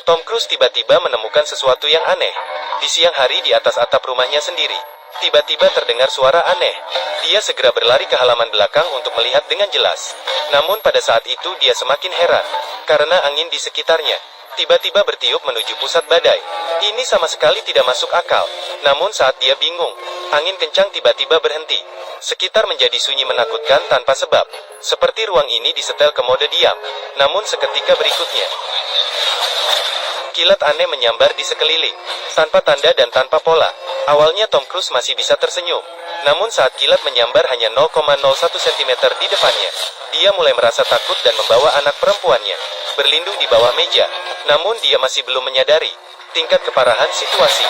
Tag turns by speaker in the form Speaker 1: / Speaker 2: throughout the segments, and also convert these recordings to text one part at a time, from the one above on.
Speaker 1: Tom Cruise tiba-tiba menemukan sesuatu yang aneh. Di siang hari di atas atap rumahnya sendiri, tiba-tiba terdengar suara aneh. Dia segera berlari ke halaman belakang untuk melihat dengan jelas. Namun pada saat itu dia semakin heran, karena angin di sekitarnya tiba-tiba bertiup menuju pusat badai. Ini sama sekali tidak masuk akal. Namun saat dia bingung, angin kencang tiba-tiba berhenti. Sekitar menjadi sunyi menakutkan tanpa sebab. Seperti ruang ini disetel ke mode diam. Namun seketika berikutnya, kilat aneh menyambar di sekeliling, tanpa tanda dan tanpa pola. Awalnya Tom Cruise masih bisa tersenyum. Namun saat kilat menyambar hanya 0,01 cm di depannya, dia mulai merasa takut dan membawa anak perempuannya berlindung di bawah meja. Namun dia masih belum menyadari tingkat keparahan situasi.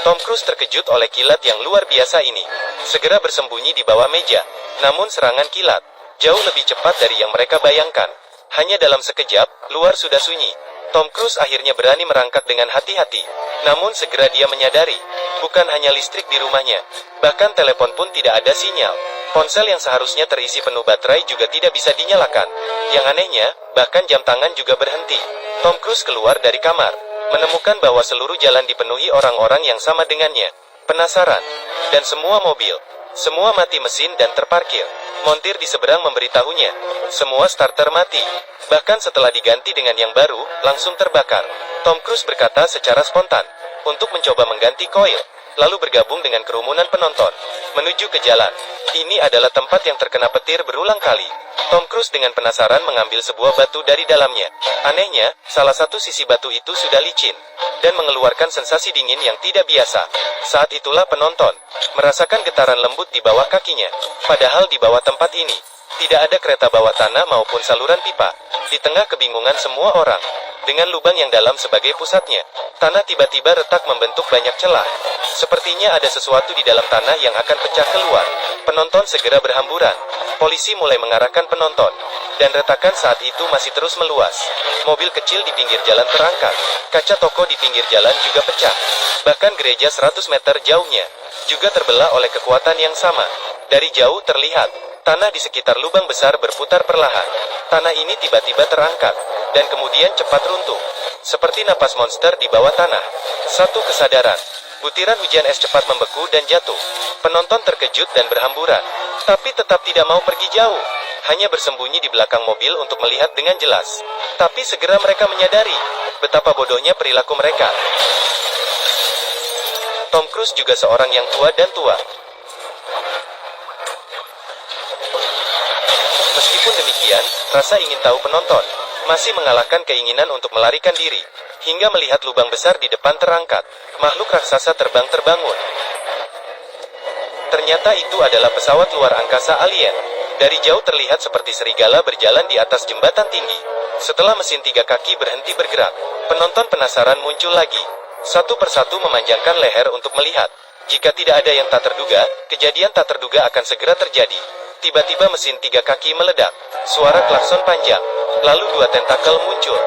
Speaker 1: Tom Cruise terkejut oleh kilat yang luar biasa ini. Segera bersembunyi di bawah meja. Namun serangan kilat jauh lebih cepat dari yang mereka bayangkan. Hanya dalam sekejap, luar sudah sunyi. Tom Cruise akhirnya berani merangkak dengan hati-hati. Namun segera dia menyadari, bukan hanya listrik di rumahnya, bahkan telepon pun tidak ada sinyal. Ponsel yang seharusnya terisi penuh baterai juga tidak bisa dinyalakan. Yang anehnya, bahkan jam tangan juga berhenti. Tom Cruise keluar dari kamar, menemukan bahwa seluruh jalan dipenuhi orang-orang yang sama dengannya. Penasaran, dan semua mobil, semua mati mesin dan terparkir. Montir di seberang memberitahunya, semua starter mati. Bahkan setelah diganti dengan yang baru, langsung terbakar. Tom Cruise berkata secara spontan, untuk mencoba mengganti koil, lalu bergabung dengan kerumunan penonton, menuju ke jalan. Ini adalah tempat yang terkena petir berulang kali. Tom Cruise dengan penasaran mengambil sebuah batu dari dalamnya. Anehnya, salah satu sisi batu itu sudah licin, dan mengeluarkan sensasi dingin yang tidak biasa. Saat itulah penonton merasakan getaran lembut di bawah kakinya. Padahal di bawah tempat ini, tidak ada kereta bawah tanah maupun saluran pipa. Di tengah kebingungan semua orang, dengan lubang yang dalam sebagai pusatnya, tanah tiba-tiba retak membentuk banyak celah. Sepertinya ada sesuatu di dalam tanah yang akan pecah keluar. Penonton segera berhamburan. Polisi mulai mengarahkan penonton, dan retakan saat itu masih terus meluas. Mobil kecil di pinggir jalan terangkat. Kaca toko di pinggir jalan juga pecah. Bahkan gereja 100 meter jauhnya juga terbelah oleh kekuatan yang sama. Dari jauh terlihat tanah di sekitar lubang besar berputar perlahan. Tanah ini tiba-tiba terangkat, dan kemudian cepat runtuh. Seperti napas monster di bawah tanah. Satu kesadaran. Butiran hujan es cepat membeku dan jatuh. Penonton terkejut dan berhamburan. Tapi tetap tidak mau pergi jauh. Hanya bersembunyi di belakang mobil untuk melihat dengan jelas. Tapi segera mereka menyadari betapa bodohnya perilaku mereka. Tom Cruise juga seorang yang tua dan tua. Meskipun demikian, rasa ingin tahu penonton masih mengalahkan keinginan untuk melarikan diri. Hingga melihat lubang besar di depan terangkat, makhluk raksasa terbang terbangun. Ternyata itu adalah pesawat luar angkasa alien. Dari jauh terlihat seperti serigala berjalan di atas jembatan tinggi. Setelah mesin 3 kaki berhenti bergerak, penonton penasaran muncul lagi. Satu persatu memanjangkan leher untuk melihat. Jika tidak ada yang tak terduga, kejadian tak terduga akan segera terjadi. Tiba-tiba mesin 3 kaki meledak. Suara klakson panjang. Lalu 2 tentakel muncul.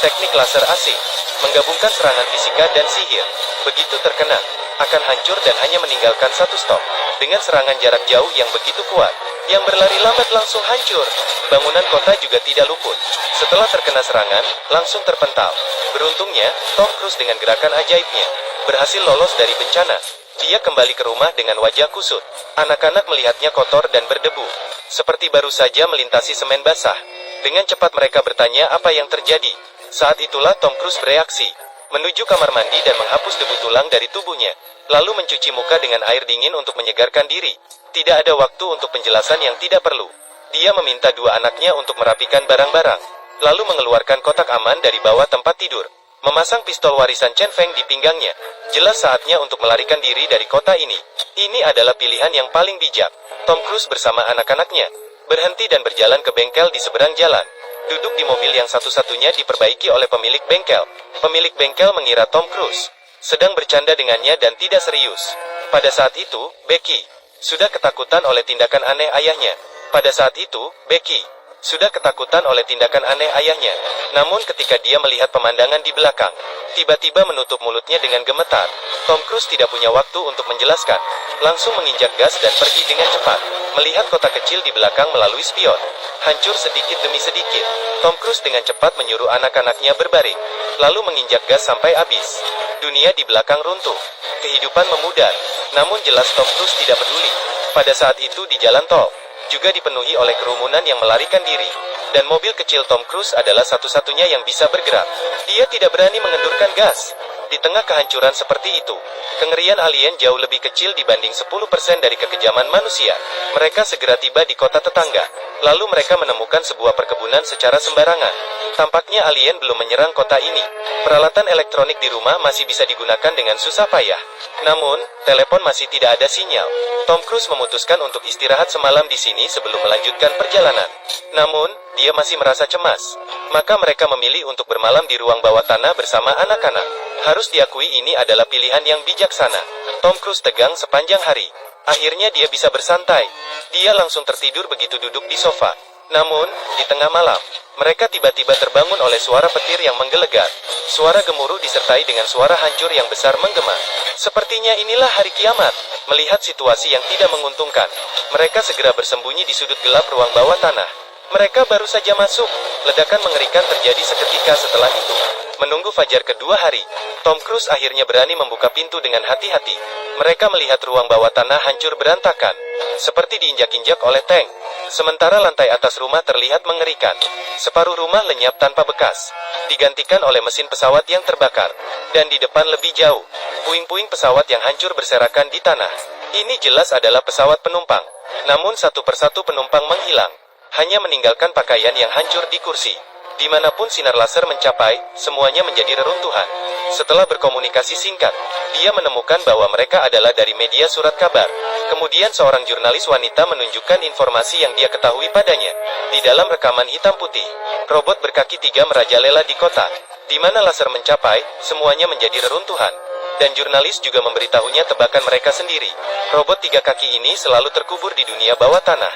Speaker 1: Teknik laser asing menggabungkan serangan fisika dan sihir. Begitu terkena, akan hancur dan hanya meninggalkan satu stok. Dengan serangan jarak jauh yang begitu kuat, yang berlari lambat langsung hancur. Bangunan kota juga tidak luput. Setelah terkena serangan, langsung terpental. Beruntungnya, Tom Cruise dengan gerakan ajaibnya berhasil lolos dari bencana. Dia kembali ke rumah dengan wajah kusut. Anak-anak melihatnya kotor dan berdebu, seperti baru saja melintasi semen basah. Dengan cepat mereka bertanya apa yang terjadi. Saat itulah Tom Cruise bereaksi, menuju kamar mandi dan menghapus debu tulang dari tubuhnya, lalu mencuci muka dengan air dingin untuk menyegarkan diri. Tidak ada waktu untuk penjelasan yang tidak perlu. Dia meminta 2 anaknya untuk merapikan barang-barang, lalu mengeluarkan kotak aman dari bawah tempat tidur, memasang pistol warisan Chen Feng di pinggangnya. Jelas saatnya untuk melarikan diri dari kota ini. Ini adalah pilihan yang paling bijak. Tom Cruise bersama anak-anaknya berhenti dan berjalan ke bengkel di seberang jalan. Duduk di mobil yang satu-satunya diperbaiki oleh pemilik bengkel. Pemilik bengkel mengira Tom Cruise sedang bercanda dengannya dan tidak serius. Pada saat itu, Becky sudah ketakutan oleh tindakan aneh ayahnya. Pada saat itu, Becky sudah ketakutan oleh tindakan aneh ayahnya. Namun ketika dia melihat pemandangan di belakang, tiba-tiba menutup mulutnya dengan gemetar. Tom Cruise tidak punya waktu untuk menjelaskan. Langsung menginjak gas dan pergi dengan cepat. Melihat kota kecil di belakang melalui spion. Hancur sedikit demi sedikit. Tom Cruise dengan cepat menyuruh anak-anaknya berbaring. Lalu menginjak gas sampai habis. Dunia di belakang runtuh. Kehidupan memudar. Namun jelas Tom Cruise tidak peduli. Pada saat itu di jalan tol, juga dipenuhi oleh kerumunan yang melarikan diri. Dan mobil kecil Tom Cruise adalah satu-satunya yang bisa bergerak. Dia tidak berani mengendurkan gas. Di tengah kehancuran seperti itu, kengerian alien jauh lebih kecil dibanding 10% dari kekejaman manusia. Mereka segera tiba di kota tetangga. Lalu mereka menemukan sebuah perkebunan secara sembarangan. Tampaknya alien belum menyerang kota ini. Peralatan elektronik di rumah masih bisa digunakan dengan susah payah. Namun, telepon masih tidak ada sinyal. Tom Cruise memutuskan untuk istirahat semalam di sini sebelum melanjutkan perjalanan. Namun, dia masih merasa cemas. Maka mereka memilih untuk bermalam di ruang bawah tanah bersama anak-anak. Harus diakui ini adalah pilihan yang bijaksana. Tom Cruise tegang sepanjang hari. Akhirnya dia bisa bersantai. Dia langsung tertidur begitu duduk di sofa. Namun, di tengah malam, mereka tiba-tiba terbangun oleh suara petir yang menggelegar. Suara gemuruh disertai dengan suara hancur yang besar menggema. Sepertinya inilah hari kiamat. Melihat situasi yang tidak menguntungkan, mereka segera bersembunyi di sudut gelap ruang bawah tanah. Mereka baru saja masuk. Ledakan mengerikan terjadi seketika setelah itu. Menunggu fajar kedua hari, Tom Cruise akhirnya berani membuka pintu dengan hati-hati. Mereka melihat ruang bawah tanah hancur berantakan, seperti diinjak-injak oleh tank. Sementara lantai atas rumah terlihat mengerikan. Separuh rumah lenyap tanpa bekas, digantikan oleh mesin pesawat yang terbakar. Dan di depan lebih jauh, puing-puing pesawat yang hancur berserakan di tanah. Ini jelas adalah pesawat penumpang. Namun satu persatu penumpang menghilang, hanya meninggalkan pakaian yang hancur di kursi. Dimanapun sinar laser mencapai, semuanya menjadi reruntuhan. Setelah berkomunikasi singkat, dia menemukan bahwa mereka adalah dari media surat kabar. Kemudian seorang jurnalis wanita menunjukkan informasi yang dia ketahui padanya. Di dalam rekaman hitam putih, robot berkaki 3 merajalela di kota. Di mana laser mencapai, semuanya menjadi reruntuhan. Dan jurnalis juga memberitahunya tebakan mereka sendiri. Robot 3 kaki ini selalu terkubur di dunia bawah tanah.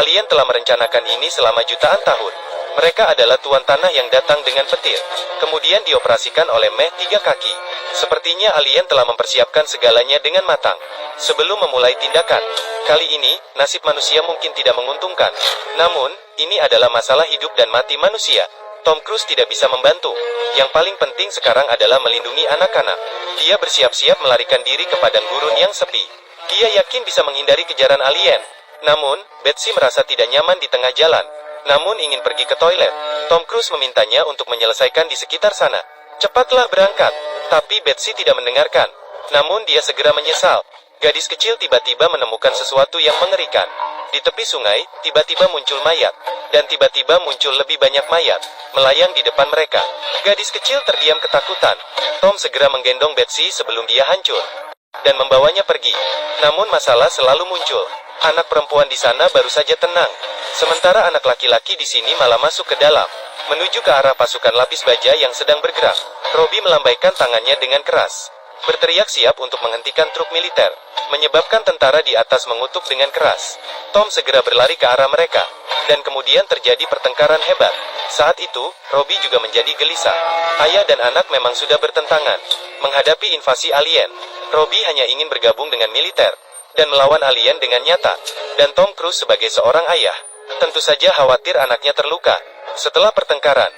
Speaker 1: Alien telah merencanakan ini selama jutaan tahun. Mereka adalah tuan tanah yang datang dengan petir, kemudian dioperasikan oleh Meh 3 kaki. Sepertinya alien telah mempersiapkan segalanya dengan matang. Sebelum memulai tindakan, kali ini, nasib manusia mungkin tidak menguntungkan. Namun, ini adalah masalah hidup dan mati manusia. Tom Cruise tidak bisa membantu. Yang paling penting sekarang adalah melindungi anak-anak. Dia bersiap-siap melarikan diri ke padang gurun yang sepi. Dia yakin bisa menghindari kejaran alien. Namun, Betsy merasa tidak nyaman di tengah jalan. Namun ingin pergi ke toilet. Tom Cruise memintanya untuk menyelesaikan di sekitar sana. Cepatlah berangkat. Tapi Betsy tidak mendengarkan. Namun dia segera menyesal. Gadis kecil tiba-tiba menemukan sesuatu yang mengerikan. Di tepi sungai, tiba-tiba muncul mayat. Dan tiba-tiba muncul lebih banyak mayat, melayang di depan mereka. Gadis kecil terdiam ketakutan. Tom segera menggendong Betsy sebelum dia hancur. Dan membawanya pergi. Namun masalah selalu muncul. Anak perempuan di sana baru saja tenang. Sementara anak laki-laki di sini malah masuk ke dalam, menuju ke arah pasukan lapis baja yang sedang bergerak. Robbie melambaikan tangannya dengan keras, berteriak siap untuk menghentikan truk militer, menyebabkan tentara di atas mengutuk dengan keras. Tom segera berlari ke arah mereka, dan kemudian terjadi pertengkaran hebat. Saat itu, Robbie juga menjadi gelisah. Ayah dan anak memang sudah bertentangan, menghadapi invasi alien. Robbie hanya ingin bergabung dengan militer, dan melawan alien dengan nyata. Dan Tom Cruise sebagai seorang ayah, tentu saja khawatir anaknya terluka. Setelah pertengkaran,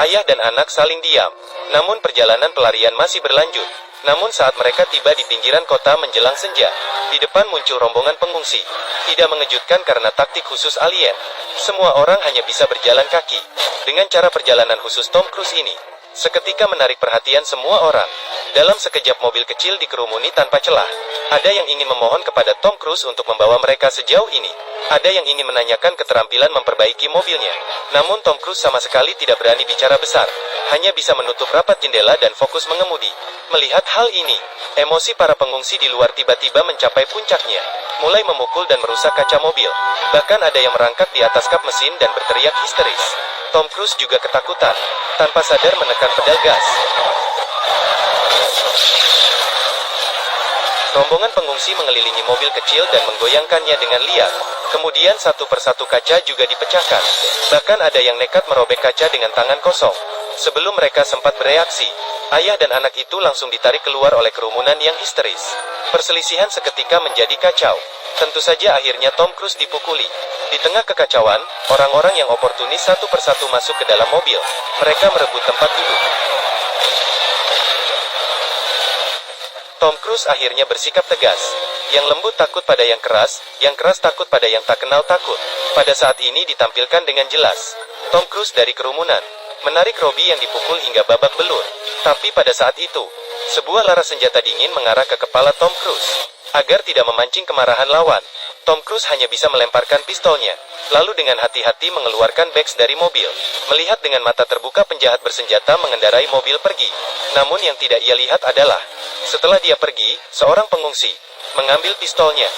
Speaker 1: ayah dan anak saling diam. Namun perjalanan pelarian masih berlanjut. Namun saat mereka tiba di pinggiran kota menjelang senja, di depan muncul rombongan pengungsi. Tidak mengejutkan karena taktik khusus alien. Semua orang hanya bisa berjalan kaki. Dengan cara perjalanan khusus Tom Cruise ini, seketika menarik perhatian semua orang. Dalam sekejap mobil kecil dikerumuni tanpa celah. Ada yang ingin memohon kepada Tom Cruise untuk membawa mereka sejauh ini. Ada yang ingin menanyakan keterampilan memperbaiki mobilnya. Namun Tom Cruise sama sekali tidak berani bicara besar. Hanya bisa menutup rapat jendela dan fokus mengemudi. Melihat hal ini, emosi para pengungsi di luar tiba-tiba mencapai puncaknya. Mulai memukul dan merusak kaca mobil. Bahkan ada yang merangkak di atas kap mesin dan berteriak histeris. Tom Cruise juga ketakutan. Tanpa sadar menekan pedal gas. Rombongan pengungsi mengelilingi mobil kecil dan menggoyangkannya dengan liar. Kemudian satu persatu kaca juga dipecahkan. Bahkan ada yang nekat merobek kaca dengan tangan kosong. Sebelum mereka sempat bereaksi, ayah dan anak itu langsung ditarik keluar oleh kerumunan yang histeris. Perselisihan seketika menjadi kacau. Tentu saja akhirnya Tom Cruise dipukuli. Di tengah kekacauan, orang-orang yang oportunis satu persatu masuk ke dalam mobil. Mereka merebut tempat duduk. Tom Cruise akhirnya bersikap tegas. Yang lembut takut pada yang keras takut pada yang tak kenal takut. Pada saat ini ditampilkan dengan jelas. Tom Cruise dari kerumunan menarik Robbie yang dipukul hingga babak belur. Tapi pada saat itu, sebuah laras senjata dingin mengarah ke kepala Tom Cruise. Agar tidak memancing kemarahan lawan, Tom Cruise hanya bisa melemparkan pistolnya, lalu dengan hati-hati mengeluarkan bags dari mobil. Melihat dengan mata terbuka penjahat bersenjata mengendarai mobil pergi. Namun yang tidak ia lihat adalah, setelah dia pergi, seorang pengungsi mengambil pistolnya.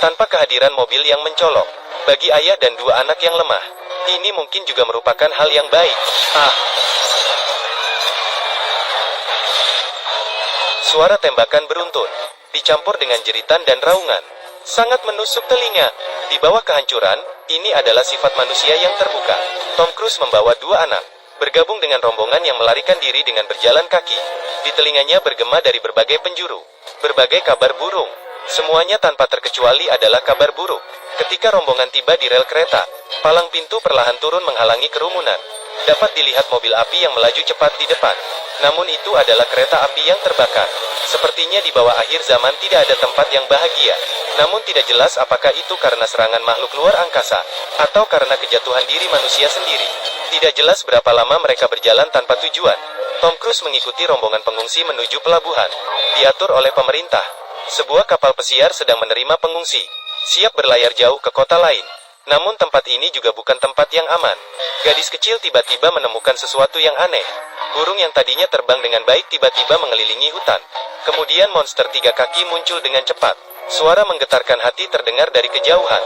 Speaker 1: Tanpa kehadiran mobil yang mencolok, bagi ayah dan dua anak yang lemah, ini mungkin juga merupakan hal yang baik. Suara tembakan beruntun, dicampur dengan jeritan dan raungan, sangat menusuk telinga. Di bawah kehancuran, ini adalah sifat manusia yang terbuka. Tom Cruise membawa dua anak, bergabung dengan rombongan yang melarikan diri dengan berjalan kaki. Di telinganya bergema dari berbagai penjuru, berbagai kabar burung. Semuanya tanpa terkecuali adalah kabar buruk. Ketika rombongan tiba di rel kereta, palang pintu perlahan turun menghalangi kerumunan. Dapat dilihat mobil api yang melaju cepat di depan. Namun itu adalah kereta api yang terbakar. Sepertinya di bawah akhir zaman tidak ada tempat yang bahagia. Namun tidak jelas apakah itu karena serangan makhluk luar angkasa, atau karena kejatuhan diri manusia sendiri. Tidak jelas berapa lama mereka berjalan tanpa tujuan. Tom Cruise mengikuti rombongan pengungsi menuju pelabuhan. Diatur oleh pemerintah. Sebuah kapal pesiar sedang menerima pengungsi, siap berlayar jauh ke kota lain. Namun tempat ini juga bukan tempat yang aman. Gadis kecil tiba-tiba menemukan sesuatu yang aneh. Burung yang tadinya terbang dengan baik tiba-tiba mengelilingi hutan. Kemudian monster tiga kaki muncul dengan cepat. Suara menggetarkan hati terdengar dari kejauhan.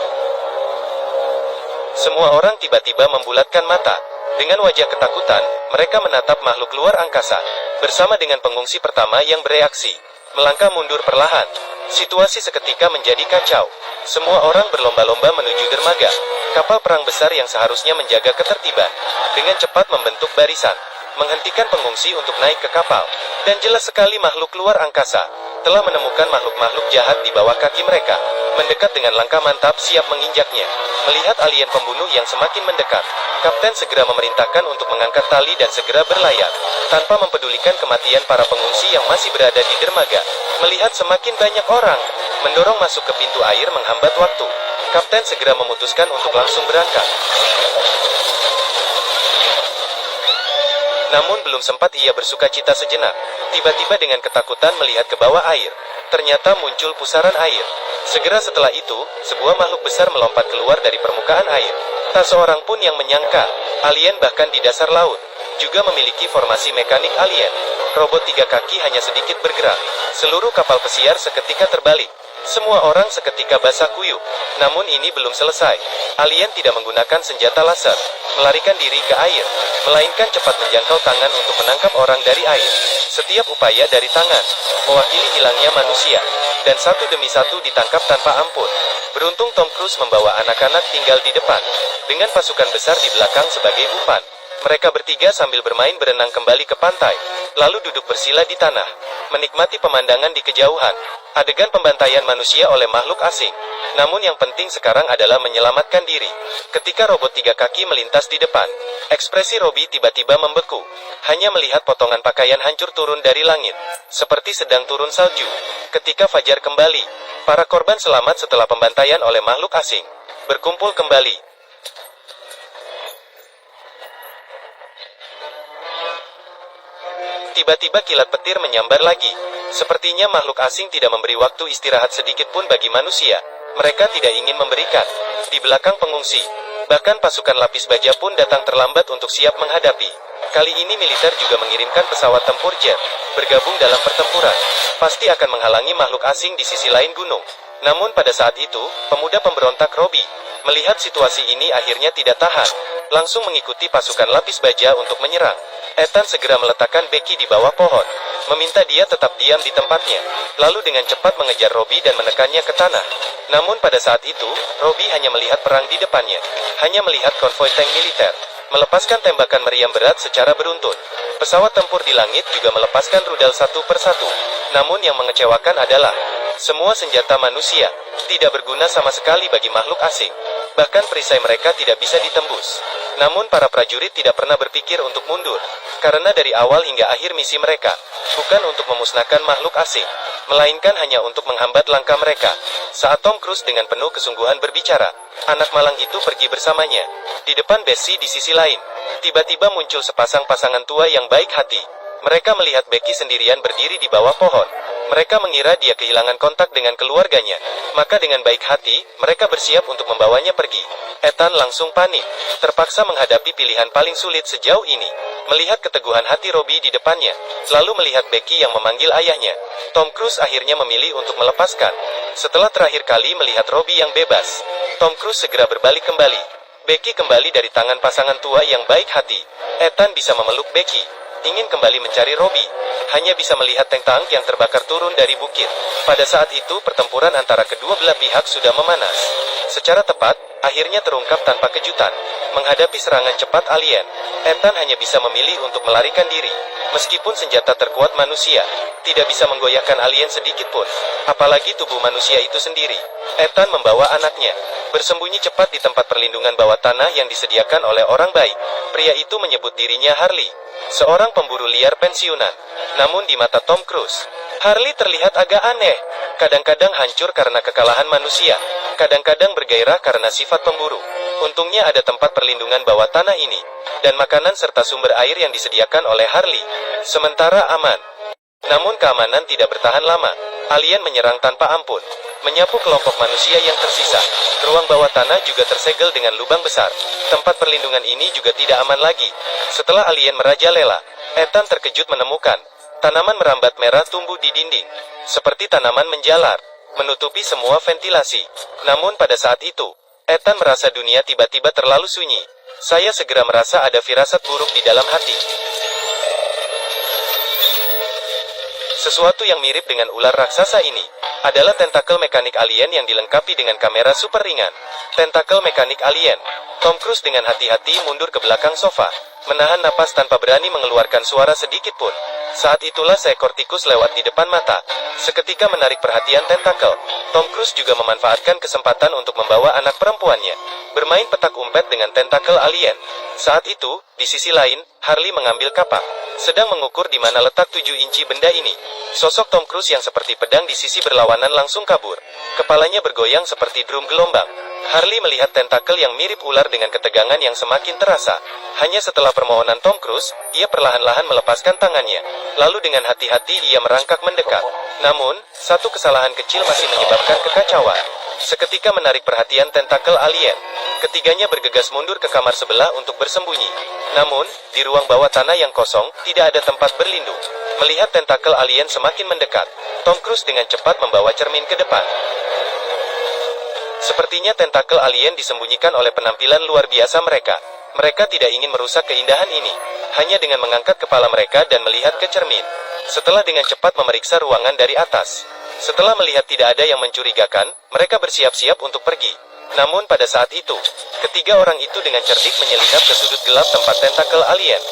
Speaker 1: Semua orang tiba-tiba membulatkan mata. Dengan wajah ketakutan, mereka menatap makhluk luar angkasa. Bersama dengan pengungsi pertama yang bereaksi, melangkah mundur perlahan. Situasi seketika menjadi kacau. Semua orang berlomba-lomba menuju dermaga. Kapal perang besar yang seharusnya menjaga ketertiban, dengan cepat membentuk barisan, menghentikan pengungsi untuk naik ke kapal. Dan jelas sekali makhluk luar angkasa telah menemukan makhluk-makhluk jahat di bawah kaki mereka. Mendekat dengan langkah mantap siap menginjaknya. Melihat alien pembunuh yang semakin mendekat, Kapten segera memerintahkan untuk mengangkat tali dan segera berlayar, tanpa mempedulikan kematian para pengungsi yang masih berada di dermaga. Melihat semakin banyak orang mendorong masuk ke pintu air menghambat waktu, Kapten segera memutuskan untuk langsung berangkat. Namun belum sempat ia bersukacita sejenak, tiba-tiba dengan ketakutan melihat ke bawah air. Ternyata muncul pusaran air. Segera setelah itu, sebuah makhluk besar melompat keluar dari permukaan air. Tak seorang pun yang menyangka, alien bahkan di dasar laut juga memiliki formasi mekanik alien. Robot tiga kaki hanya sedikit bergerak. Seluruh kapal pesiar seketika terbalik. Semua orang seketika basah kuyup. Namun ini belum selesai. Alien tidak menggunakan senjata laser, melarikan diri ke air, melainkan cepat menjangkau tangan untuk menangkap orang dari air. Setiap upaya dari tangan mewakili hilangnya manusia, dan satu demi satu ditangkap tanpa ampun. Beruntung Tom Cruise membawa anak-anak tinggal di depan, dengan pasukan besar di belakang sebagai umpan. Mereka bertiga sambil bermain berenang kembali ke pantai, lalu duduk bersila di tanah, menikmati pemandangan di kejauhan. Adegan pembantaian manusia oleh makhluk asing. Namun yang penting sekarang adalah menyelamatkan diri. Ketika robot tiga kaki melintas di depan, ekspresi Robbie tiba-tiba membeku. Hanya melihat potongan pakaian hancur turun dari langit, seperti sedang turun salju. Ketika fajar kembali, para korban selamat setelah pembantaian oleh makhluk asing berkumpul kembali. Tiba-tiba kilat petir menyambar lagi. Sepertinya makhluk asing tidak memberi waktu istirahat sedikit pun bagi manusia. Mereka tidak ingin memberikan. Di belakang pengungsi, bahkan pasukan lapis baja pun datang terlambat untuk siap menghadapi. Kali ini militer juga mengirimkan pesawat tempur jet, bergabung dalam pertempuran. Pasti akan menghalangi makhluk asing di sisi lain gunung. Namun pada saat itu, pemuda pemberontak Robbie, melihat situasi ini akhirnya tidak tahan, langsung mengikuti pasukan lapis baja untuk menyerang. Ethan segera meletakkan Becky di bawah pohon, meminta dia tetap diam di tempatnya, lalu dengan cepat mengejar Robbie dan menekannya ke tanah. Namun pada saat itu, Robbie hanya melihat perang di depannya, hanya melihat konvoi tank militer, melepaskan tembakan meriam berat secara beruntun. Pesawat tempur di langit juga melepaskan rudal satu persatu. Namun yang mengecewakan adalah, semua senjata manusia tidak berguna sama sekali bagi makhluk asing. Bahkan perisai mereka tidak bisa ditembus. Namun para prajurit tidak pernah berpikir untuk mundur, karena dari awal hingga akhir misi mereka bukan untuk memusnahkan makhluk asing, melainkan hanya untuk menghambat langkah mereka. Saat Tom Cruise dengan penuh kesungguhan berbicara, anak malang itu pergi bersamanya. Di depan Bessie di sisi lain, tiba-tiba muncul sepasang pasangan tua yang baik hati. Mereka melihat Becky sendirian berdiri di bawah pohon. Mereka mengira dia kehilangan kontak dengan keluarganya. Maka dengan baik hati, mereka bersiap untuk membawanya pergi. Ethan langsung panik, terpaksa menghadapi pilihan paling sulit sejauh ini. Melihat keteguhan hati Robbie di depannya, lalu melihat Becky yang memanggil ayahnya, Tom Cruise akhirnya memilih untuk melepaskan. Setelah terakhir kali melihat Robbie yang bebas, Tom Cruise segera berbalik kembali. Becky kembali dari tangan pasangan tua yang baik hati. Ethan bisa memeluk Becky, ingin kembali mencari Robbie. Hanya bisa melihat tank-tank yang terbakar turun dari bukit. Pada saat itu pertempuran antara kedua belah pihak sudah memanas. Secara tepat, akhirnya terungkap tanpa kejutan. Menghadapi serangan cepat alien, Ethan hanya bisa memilih untuk melarikan diri. Meskipun senjata terkuat manusia tidak bisa menggoyahkan alien sedikit pun, apalagi tubuh manusia itu sendiri. Ethan membawa anaknya, bersembunyi cepat di tempat perlindungan bawah tanah yang disediakan oleh orang baik. Pria itu menyebut dirinya Harley, seorang pemburu liar pensiunan. Namun di mata Tom Cruise, Harley terlihat agak aneh. Kadang-kadang hancur karena kekalahan manusia, kadang-kadang bergairah karena sifat pemburu. Untungnya ada tempat perlindungan bawah tanah ini, dan makanan serta sumber air yang disediakan oleh Harley. Sementara aman. Namun keamanan tidak bertahan lama. Alien menyerang tanpa ampun, menyapu kelompok manusia yang tersisa. Ruang bawah tanah juga tersegel dengan lubang besar. Tempat perlindungan ini juga tidak aman lagi. Setelah alien merajalela, Ethan terkejut menemukan tanaman merambat merah tumbuh di dinding, seperti tanaman menjalar, menutupi semua ventilasi. Namun pada saat itu, Ethan merasa dunia tiba-tiba terlalu sunyi. Saya segera merasa ada firasat buruk di dalam hati. Sesuatu yang mirip dengan ular raksasa ini adalah tentakel mekanik alien yang dilengkapi dengan kamera super ringan. Tentakel mekanik alien. Tom Cruise dengan hati-hati mundur ke belakang sofa, menahan napas tanpa berani mengeluarkan suara sedikit pun. Saat itulah seekor tikus lewat di depan mata, seketika menarik perhatian tentakel. Tom Cruise juga memanfaatkan kesempatan untuk membawa anak perempuannya bermain petak umpet dengan tentakel alien. Saat itu, di sisi lain, Harley mengambil kapak, sedang mengukur di mana letak 7 inci benda ini. Sosok Tom Cruise yang seperti pedang di sisi berlawanan langsung kabur. Kepalanya bergoyang seperti drum gelombang. Harley melihat tentakel yang mirip ular dengan ketegangan yang semakin terasa. Hanya setelah permohonan Tom Cruise, ia perlahan-lahan melepaskan tangannya. Lalu dengan hati-hati ia merangkak mendekat. Namun, satu kesalahan kecil masih menyebabkan kekacauan. Seketika menarik perhatian tentakel alien, ketiganya bergegas mundur ke kamar sebelah untuk bersembunyi. Namun, di ruang bawah tanah yang kosong, tidak ada tempat berlindung. Melihat tentakel alien semakin mendekat, Tom Cruise dengan cepat membawa cermin ke depan. Sepertinya tentakel alien disembunyikan oleh penampilan luar biasa mereka. Mereka tidak ingin merusak keindahan ini, hanya dengan mengangkat kepala mereka dan melihat ke cermin. Setelah dengan cepat memeriksa ruangan dari atas, setelah melihat tidak ada yang mencurigakan, mereka bersiap-siap untuk pergi. Namun pada saat itu, ketiga orang itu dengan cerdik menyelinap ke sudut gelap tempat tentakel alien.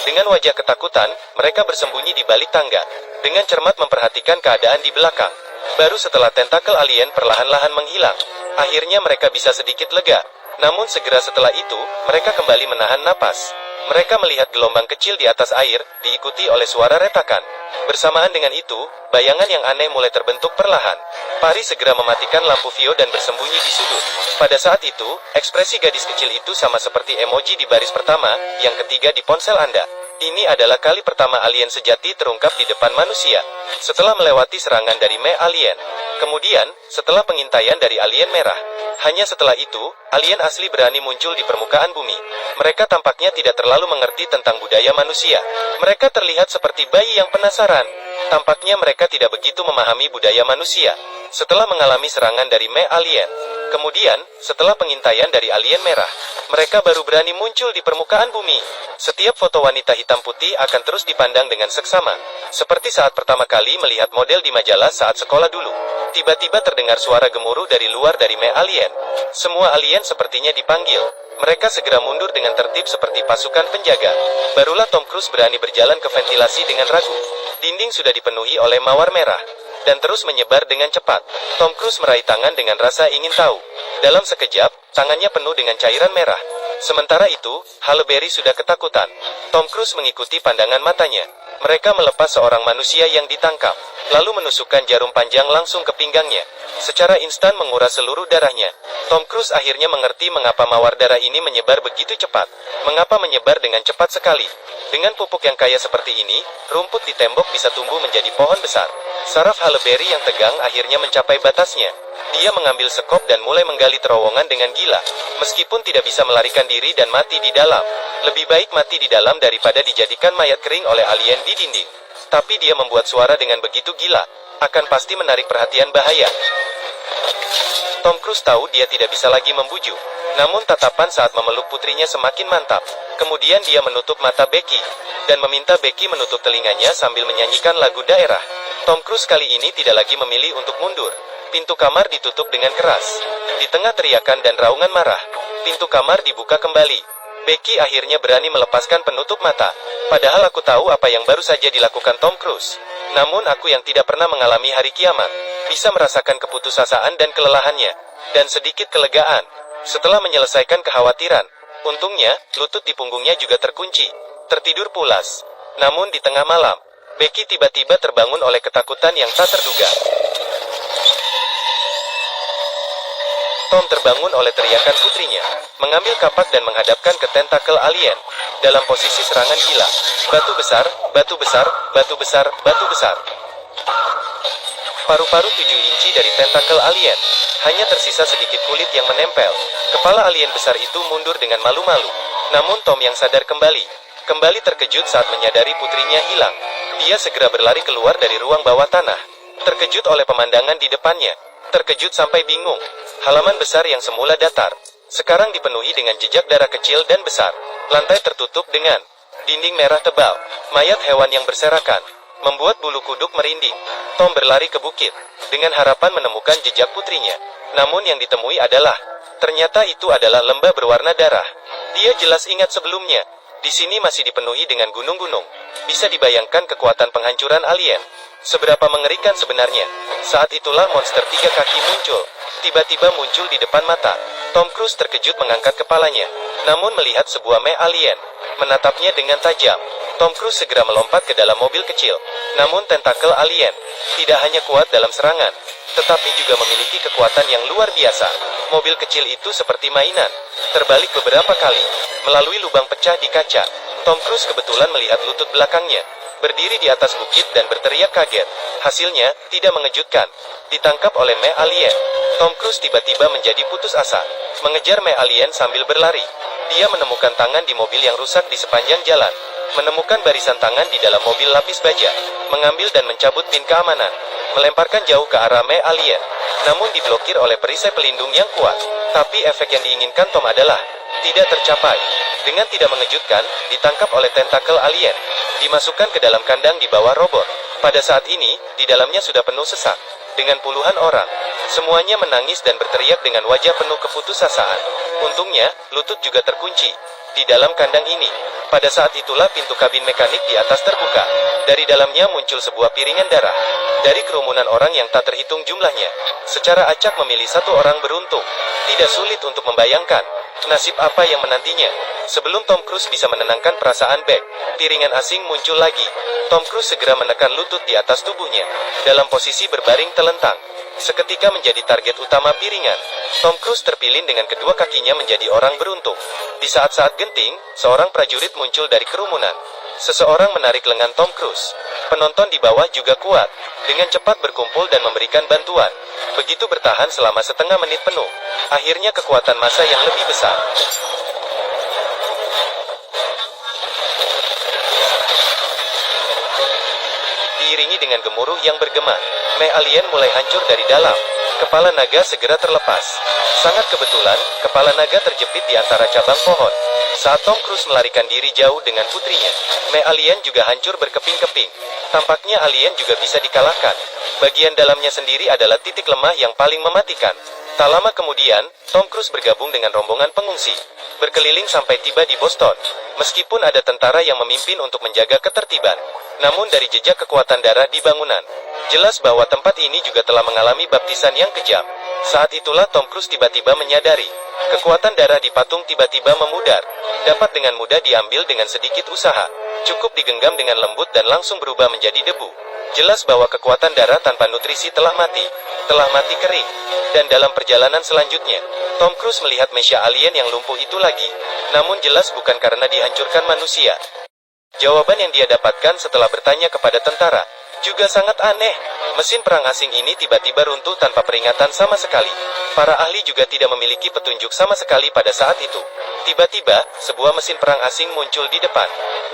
Speaker 1: Dengan wajah ketakutan, mereka bersembunyi di balik tangga, dengan cermat memperhatikan keadaan di belakang. Baru setelah tentakel alien perlahan-lahan menghilang, akhirnya mereka bisa sedikit lega. Namun segera setelah itu, mereka kembali menahan napas. Mereka melihat gelombang kecil di atas air, diikuti oleh suara retakan. Bersamaan dengan itu, bayangan yang aneh mulai terbentuk perlahan. Pari segera mematikan lampu Vio dan bersembunyi di sudut. Pada saat itu, ekspresi gadis kecil itu sama seperti emoji di baris pertama, yang ketiga di ponsel Anda. Ini adalah kali pertama alien sejati terungkap di depan manusia, setelah melewati serangan dari Me Alien. Kemudian, setelah pengintaian dari alien merah, Hanya setelah itu, alien asli berani muncul di permukaan bumi. Mereka tampaknya tidak terlalu mengerti tentang budaya manusia. Mereka terlihat seperti bayi yang penasaran. Tampaknya mereka tidak begitu memahami budaya manusia. Setelah mengalami serangan dari Me alien, kemudian, setelah pengintaian dari alien merah, mereka baru berani muncul di permukaan bumi. Setiap foto wanita hitam putih akan terus dipandang dengan seksama. Seperti saat pertama kali melihat model di majalah saat sekolah dulu. Tiba-tiba terdengar suara gemuruh dari luar dari Me alien. Semua alien sepertinya dipanggil. Mereka segera mundur dengan tertib seperti pasukan penjaga. Barulah Tom Cruise berani berjalan ke ventilasi dengan ragu. Dinding sudah dipenuhi oleh mawar merah dan terus menyebar dengan cepat. Tom Cruise meraih tangan dengan rasa ingin tahu. Dalam sekejap, tangannya penuh dengan cairan merah. Sementara itu, Halle Berry sudah ketakutan. Tom Cruise mengikuti pandangan matanya. Mereka melepas seorang manusia yang ditangkap, lalu menusukkan jarum panjang langsung ke pinggangnya. Secara instan menguras seluruh darahnya. Tom Cruise akhirnya mengerti mengapa mawar darah ini menyebar begitu cepat. Mengapa menyebar dengan cepat sekali. Dengan pupuk yang kaya seperti ini, rumput di tembok bisa tumbuh menjadi pohon besar. Saraf Halle Berry yang tegang akhirnya mencapai batasnya. Dia mengambil sekop dan mulai menggali terowongan dengan gila. Meskipun tidak bisa melarikan diri dan mati di dalam. Lebih baik mati di dalam daripada dijadikan mayat kering oleh alien di dinding. Tapi dia membuat suara dengan begitu gila. Akan pasti menarik perhatian bahaya. Tom Cruise tahu dia tidak bisa lagi membujuk. Namun tatapan saat memeluk putrinya semakin mantap. Kemudian dia menutup mata Becky. Dan meminta Becky menutup telinganya sambil menyanyikan lagu daerah. Tom Cruise kali ini tidak lagi memilih untuk mundur. Pintu kamar ditutup dengan keras. Di tengah teriakan dan raungan marah, pintu kamar dibuka kembali. Becky akhirnya berani melepaskan penutup mata. Padahal aku tahu apa yang baru saja dilakukan Tom Cruise. Namun aku yang tidak pernah mengalami hari kiamat, bisa merasakan keputusasaan dan kelelahannya, dan sedikit kelegaan. Setelah menyelesaikan kekhawatiran, untungnya, lutut di punggungnya juga terkunci. Tertidur pulas. Namun di tengah malam, Becky tiba-tiba terbangun oleh ketakutan yang tak terduga. Tom terbangun oleh teriakan putrinya, mengambil kapak dan menghadapkan ke tentakel alien, dalam posisi serangan gila. Batu besar, batu besar, batu besar, batu besar. Paru-paru 7 inci dari tentakel alien, hanya tersisa sedikit kulit yang menempel. Kepala alien besar itu mundur dengan malu-malu. Namun Tom yang sadar kembali terkejut saat menyadari putrinya hilang. Dia segera berlari keluar dari ruang bawah tanah. Terkejut oleh pemandangan di depannya. Terkejut sampai bingung. Halaman besar yang semula datar, sekarang dipenuhi dengan jejak darah kecil dan besar. Lantai tertutup dengan dinding merah tebal. Mayat hewan yang berserakan membuat bulu kuduk merinding. Tom berlari ke bukit, dengan harapan menemukan jejak putrinya. Namun yang ditemui ternyata itu adalah lembah berwarna darah. Dia jelas ingat sebelumnya. Di sini masih dipenuhi dengan gunung-gunung. Bisa dibayangkan kekuatan penghancuran alien. Seberapa mengerikan sebenarnya. Saat itulah monster 3 kaki muncul. Tiba-tiba muncul di depan mata. Tom Cruise terkejut mengangkat kepalanya. Namun melihat sebuah Me alien menatapnya dengan tajam. Tom Cruise segera melompat ke dalam mobil kecil. Namun tentakel alien tidak hanya kuat dalam serangan, tetapi juga memiliki kekuatan yang luar biasa. Mobil kecil itu seperti mainan, terbalik beberapa kali, melalui lubang pecah di kaca. Tom Cruise kebetulan melihat lutut belakangnya, berdiri di atas bukit dan berteriak kaget. Hasilnya, tidak mengejutkan. Ditangkap oleh Me alien. Tom Cruise tiba-tiba menjadi putus asa, mengejar Me alien sambil berlari. Dia menemukan tangan di mobil yang rusak di sepanjang jalan, menemukan barisan tangan di dalam mobil lapis baja, mengambil dan mencabut pin keamanan, melemparkan jauh ke arah Me alien, namun diblokir oleh perisai pelindung yang kuat. Tapi efek yang diinginkan Tom adalah tidak tercapai. Dengan tidak mengejutkan, ditangkap oleh tentakel alien, dimasukkan ke dalam kandang di bawah robot. Pada saat ini, di dalamnya sudah penuh sesak, dengan puluhan orang. Semuanya menangis dan berteriak dengan wajah penuh keputusasaan. Untungnya, lutut juga terkunci di dalam kandang ini. Pada saat itulah pintu kabin mekanik di atas terbuka. Dari dalamnya muncul sebuah piringan darah. Dari kerumunan orang yang tak terhitung jumlahnya, secara acak memilih satu orang beruntung. Tidak sulit untuk membayangkan nasib apa yang menantinya. Sebelum Tom Cruise bisa menenangkan perasaan Beck, piringan asing muncul lagi. Tom Cruise segera menekan lutut di atas tubuhnya, dalam posisi berbaring telentang. Seketika menjadi target utama piringan, Tom Cruise terpilih dengan kedua kakinya menjadi orang beruntung. Di saat-saat genting, seorang prajurit muncul dari kerumunan. Seseorang menarik lengan Tom Cruise. Penonton di bawah juga kuat, dengan cepat berkumpul dan memberikan bantuan. Begitu bertahan selama setengah menit penuh. Akhirnya kekuatan massa yang lebih besar. Diiringi dengan gemuruh yang bergema, meh alien mulai hancur dari dalam. Kepala naga segera terlepas. Sangat kebetulan, kepala naga terjepit di antara cabang pohon. Saat Tom Cruise melarikan diri jauh dengan putrinya, meh alien juga hancur berkeping-keping. Tampaknya alien juga bisa dikalahkan. Bagian dalamnya sendiri adalah titik lemah yang paling mematikan. Tak lama kemudian, Tom Cruise bergabung dengan rombongan pengungsi, berkeliling sampai tiba di Boston. Meskipun ada tentara yang memimpin untuk menjaga ketertiban, namun dari jejak kekuatan darah di bangunan, jelas bahwa tempat ini juga telah mengalami baptisan yang kejam. Saat itulah Tom Cruise tiba-tiba menyadari, kekuatan darah di patung tiba-tiba memudar, dapat dengan mudah diambil dengan sedikit usaha. Cukup digenggam dengan lembut dan langsung berubah menjadi debu. Jelas bahwa kekuatan darah tanpa nutrisi telah mati kering. Dan dalam perjalanan selanjutnya, Tom Cruise melihat mesia alien yang lumpuh itu lagi. Namun jelas bukan karena dihancurkan manusia. Jawaban yang dia dapatkan setelah bertanya kepada tentara juga sangat aneh. Mesin perang asing ini tiba-tiba runtuh tanpa peringatan sama sekali. Para ahli juga tidak memiliki petunjuk sama sekali pada saat itu. Tiba-tiba, sebuah mesin perang asing muncul di depan.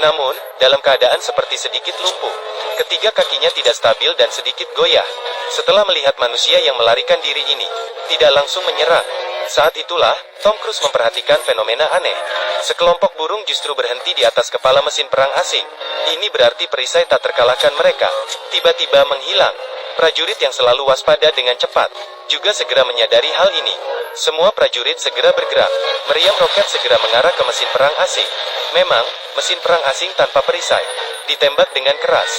Speaker 1: Namun, dalam keadaan seperti sedikit lumpuh. Ketiga kakinya tidak stabil dan sedikit goyah. Setelah melihat manusia yang melarikan diri ini, tidak langsung menyerang. Saat itulah, Tom Cruise memperhatikan fenomena aneh. Sekelompok burung justru berhenti di atas kepala mesin perang asing. Ini berarti perisai tak terkalahkan mereka tiba-tiba menghilang. Prajurit yang selalu waspada dengan cepat juga segera menyadari hal ini. Semua prajurit segera bergerak. Meriam roket segera mengarah ke mesin perang asing. Memang, mesin perang asing tanpa perisai ditembak dengan keras.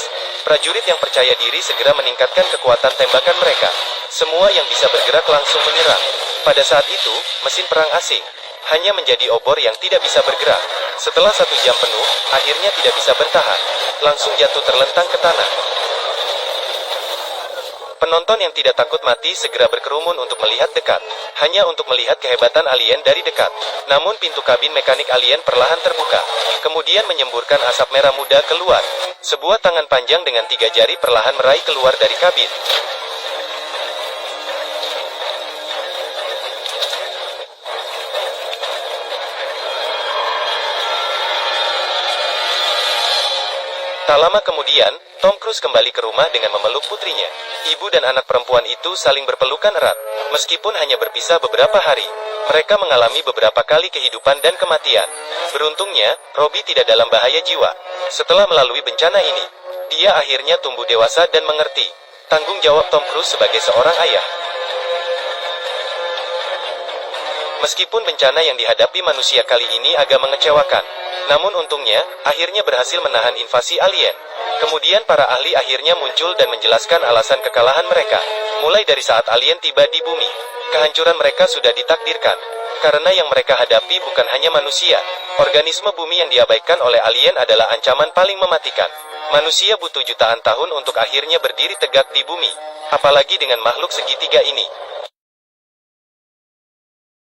Speaker 1: Prajurit yang percaya diri segera meningkatkan kekuatan tembakan mereka. Semua yang bisa bergerak langsung menyerang. Pada saat itu, mesin perang asing hanya menjadi obor yang tidak bisa bergerak. Setelah 1 jam penuh, akhirnya tidak bisa bertahan. Langsung jatuh terlentang ke tanah. Penonton yang tidak takut mati segera berkerumun untuk melihat dekat. Hanya untuk melihat kehebatan alien dari dekat. Namun pintu kabin mekanik alien perlahan terbuka. Kemudian menyemburkan asap merah muda keluar. Sebuah tangan panjang dengan 3 jari perlahan meraih keluar dari kabin. Tak lama kemudian, Tom Cruise kembali ke rumah dengan memeluk putrinya. Ibu dan anak perempuan itu saling berpelukan erat. Meskipun hanya berpisah beberapa hari, mereka mengalami beberapa kali kehidupan dan kematian. Beruntungnya, Robbie tidak dalam bahaya jiwa. Setelah melalui bencana ini, dia akhirnya tumbuh dewasa dan mengerti tanggung jawab Tom Cruise sebagai seorang ayah. Meskipun bencana yang dihadapi manusia kali ini agak mengecewakan, namun untungnya, akhirnya berhasil menahan invasi alien. Kemudian para ahli akhirnya muncul dan menjelaskan alasan kekalahan mereka. Mulai dari saat alien tiba di bumi, kehancuran mereka sudah ditakdirkan. Karena yang mereka hadapi bukan hanya manusia. Organisme bumi yang diabaikan oleh alien adalah ancaman paling mematikan. Manusia butuh jutaan tahun untuk akhirnya berdiri tegak di bumi. Apalagi dengan makhluk segitiga ini.